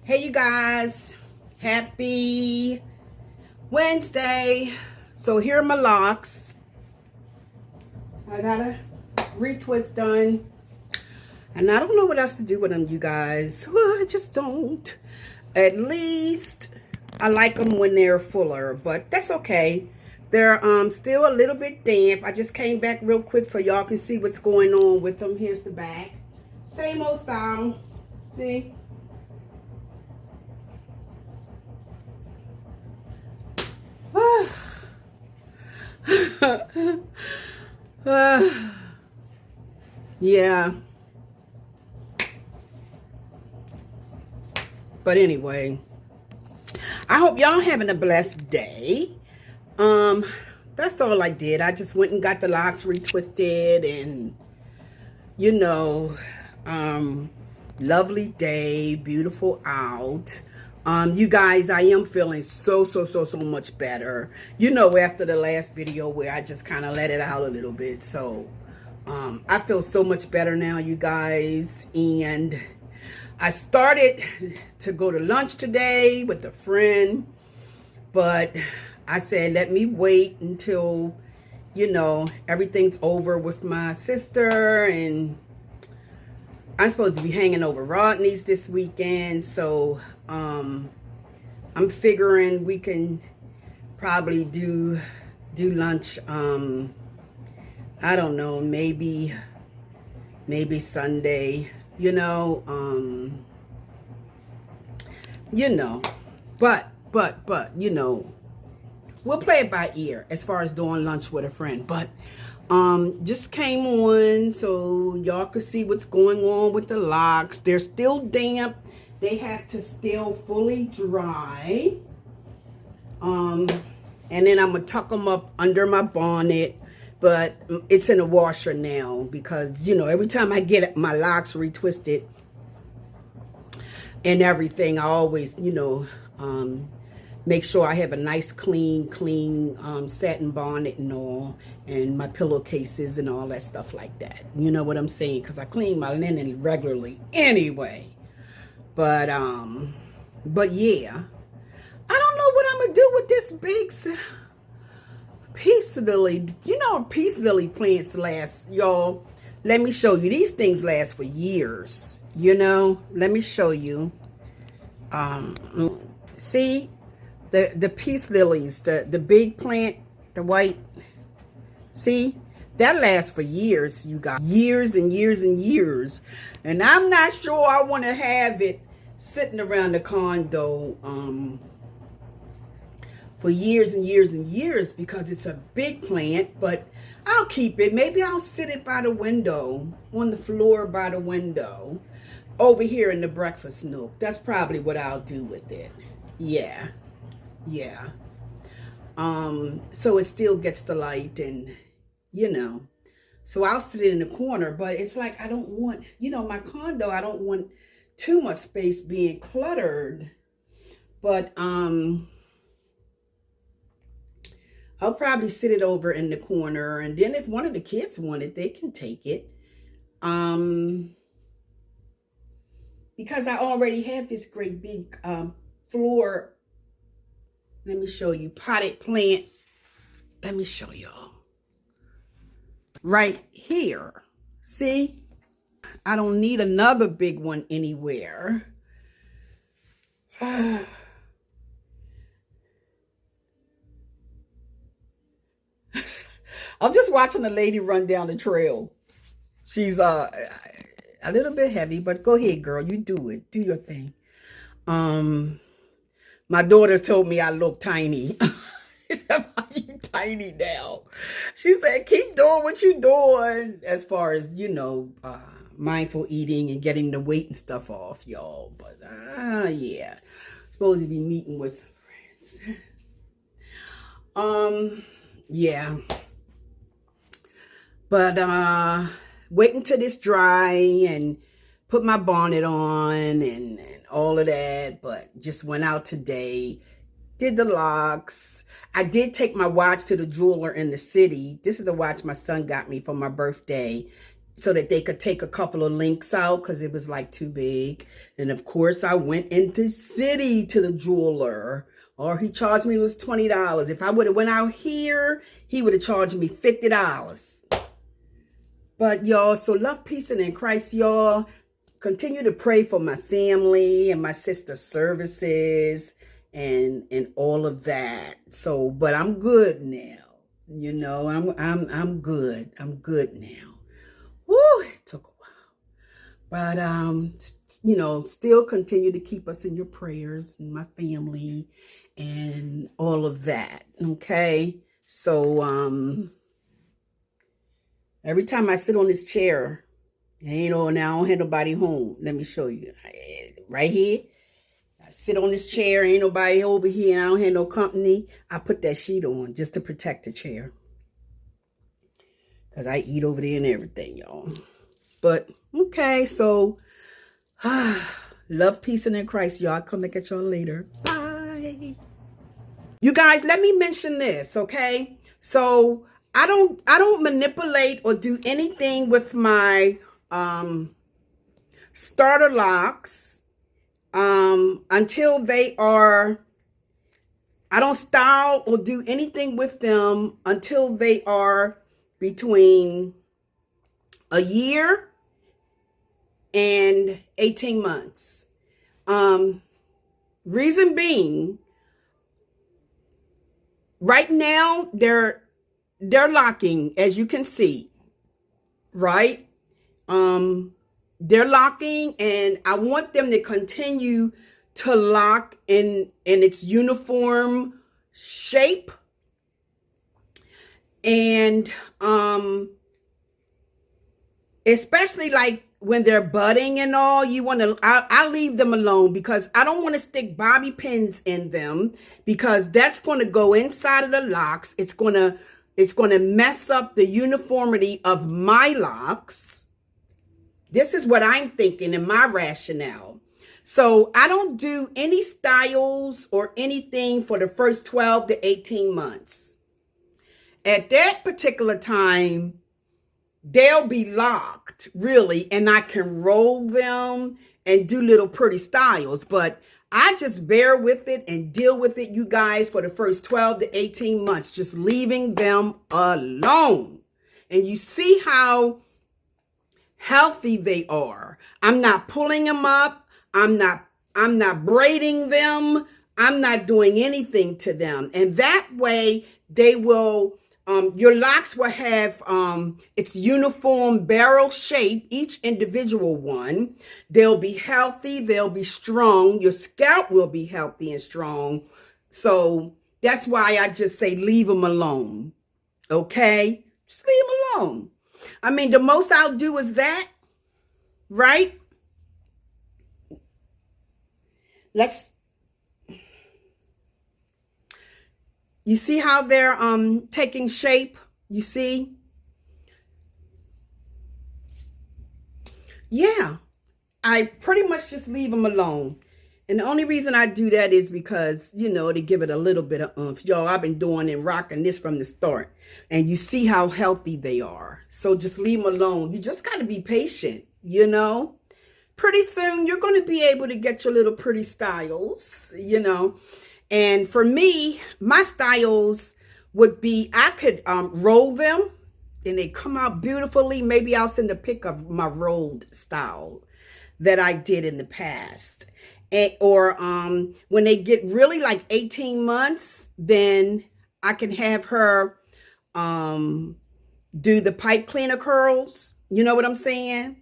Hey you guys, happy Wednesday. So here are my locks. I got a retwist done. And I don't know what else to do with them, you guys. Well, I just don't. At least I like them when they're fuller, but that's okay. They're still a little bit damp. I just came back real quick so y'all can see what's going on with them. Here's the back. Same old style. See? Yeah. But anyway, I hope y'all having a blessed day. That's all I did. I just went and got the locks retwisted and, you know, lovely day, beautiful out. You guys, I am feeling so much better. You know, after the last video where I just kind of let it out a little bit. So, I feel so much better now, you guys. And I started to go to lunch today with a friend. But I said, let me wait until, you know, everything's over with my sister. And I'm supposed to be hanging over Rodney's this weekend. So, I'm figuring we can probably do lunch, I don't know, maybe Sunday, you know, but, you know, we'll play it by ear as far as doing lunch with a friend. But, just came on so y'all could see what's going on with the locks. They're still damp. They have to still fully dry. And then I'm going to tuck them up under my bonnet. But it's in a washer now because, you know, every time I get my locks retwisted and everything, I always, you know, make sure I have a nice clean satin bonnet and all, and my pillowcases and all that stuff like that. You know what I'm saying? Because I clean my linen regularly anyway. But yeah, I don't know what I'm gonna do with this big peace lily. You know, peace lily plants last, y'all. Let me show you. These things last for years. You know, let me show you. See the peace lilies, the big plant, the white. See, that lasts for years. You got years and years and years, and I'm not sure I want to have it sitting around the condo for years and years and years because it's a big plant. But I'll keep it. Maybe I'll sit it by the window, on the floor by the window, over here in the breakfast nook. That's probably what I'll do with it. Yeah. So it still gets the light and, you know. So I'll sit it in the corner, but it's like I don't want, you know, my condo, I don't want too much space being cluttered. But I'll probably sit it over in the corner, and then if one of the kids want it, they can take it. Because I already have this great big floor. Let me show you, potted plant. Let me show y'all. Right here. See? I don't need another big one anywhere. I'm just watching a lady run down the trail. She's a little bit heavy, but go ahead, girl. You do it. Do your thing. My daughter told me I look tiny. You tiny now. She said, keep doing what you're doing as far as, you know, mindful eating and getting the weight and stuff off, y'all. But yeah, supposed to be meeting with friends. Yeah. But wait until this dry and put my bonnet on and all of that. But just went out today, did the locks. I did take my watch to the jeweler in the city. This is the watch my son got me for my birthday. so that they could take a couple of links out because it was like too big. And of course, I went into the city to the jeweler. Or he charged me was $20. If I would have went out here, he would have charged me $50. But y'all, so love, peace, and in Christ, y'all. Continue to pray for my family and my sister's services and all of that. So, but I'm good now. You know, I'm good. I'm good now. Woo, it took a while. But you know, still continue to keep us in your prayers and my family and all of that. Okay? So every time I sit on this chair, you know, now I don't have nobody home. Let me show you. Right here. I sit on this chair, ain't nobody over here, and I don't have no company. I put that sheet on just to protect the chair. Because I eat over there and everything, y'all. But, okay, so, love, peace, and in Christ, y'all. Come back at y'all later. Bye. You guys, let me mention this, okay? So, I don't manipulate or do anything with my starter locks until they are, I don't style or do anything with them until they are between a year and 18 months. Reason being, right now they're locking, as you can see, right? They're locking, and I want them to continue to lock in its uniform shape. And especially like when they're budding and all, you want to, I leave them alone because I don't want to stick bobby pins in them because that's going to go inside of the locks. It's going to mess up the uniformity of my locks. This is what I'm thinking in my rationale. So I don't do any styles or anything for the first 12 to 18 months. At that particular time, they'll be locked, really, and I can roll them and do little pretty styles. But I just bear with it and deal with it, you guys, for the first 12 to 18 months, just leaving them alone. And you see how healthy they are. I'm not pulling them up. I'm not braiding them. I'm not doing anything to them. And that way they will, your locks will have its uniform barrel shape, each individual one. They'll be healthy. They'll be strong. Your scalp will be healthy and strong. So that's why I just say leave them alone. Okay? Just leave them alone. I mean, the most I'll do is that, right? You see how they're taking shape? You see? Yeah, I pretty much just leave them alone. And the only reason I do that is because, you know, to give it a little bit of oomph. Y'all, I've been doing and rocking this from the start. And you see how healthy they are. So just leave them alone. You just got to be patient, you know. Pretty soon, you're going to be able to get your little pretty styles, you know. And for me, my styles would be, I could roll them and they come out beautifully. Maybe I'll send a pic of my rolled style that I did in the past. Or when they get really like 18 months, then I can have her do the pipe cleaner curls. You know what I'm saying?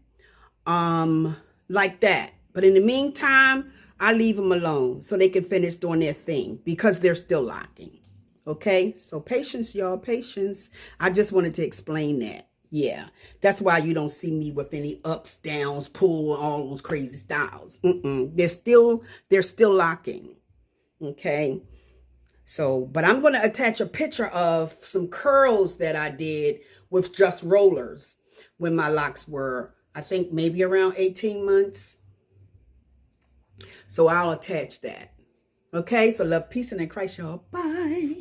Like that. But in the meantime, I leave them alone so they can finish doing their thing because they're still locking. Okay? So patience, y'all. Patience. I just wanted to explain that. Yeah. That's why you don't see me with any ups, downs, pull, all those crazy styles. They're still locking. Okay? So, but I'm going to attach a picture of some curls that I did with just rollers when my locks were, I think, maybe around 18 months. So I'll attach that. Okay, so love, peace, and in Christ, y'all. Bye.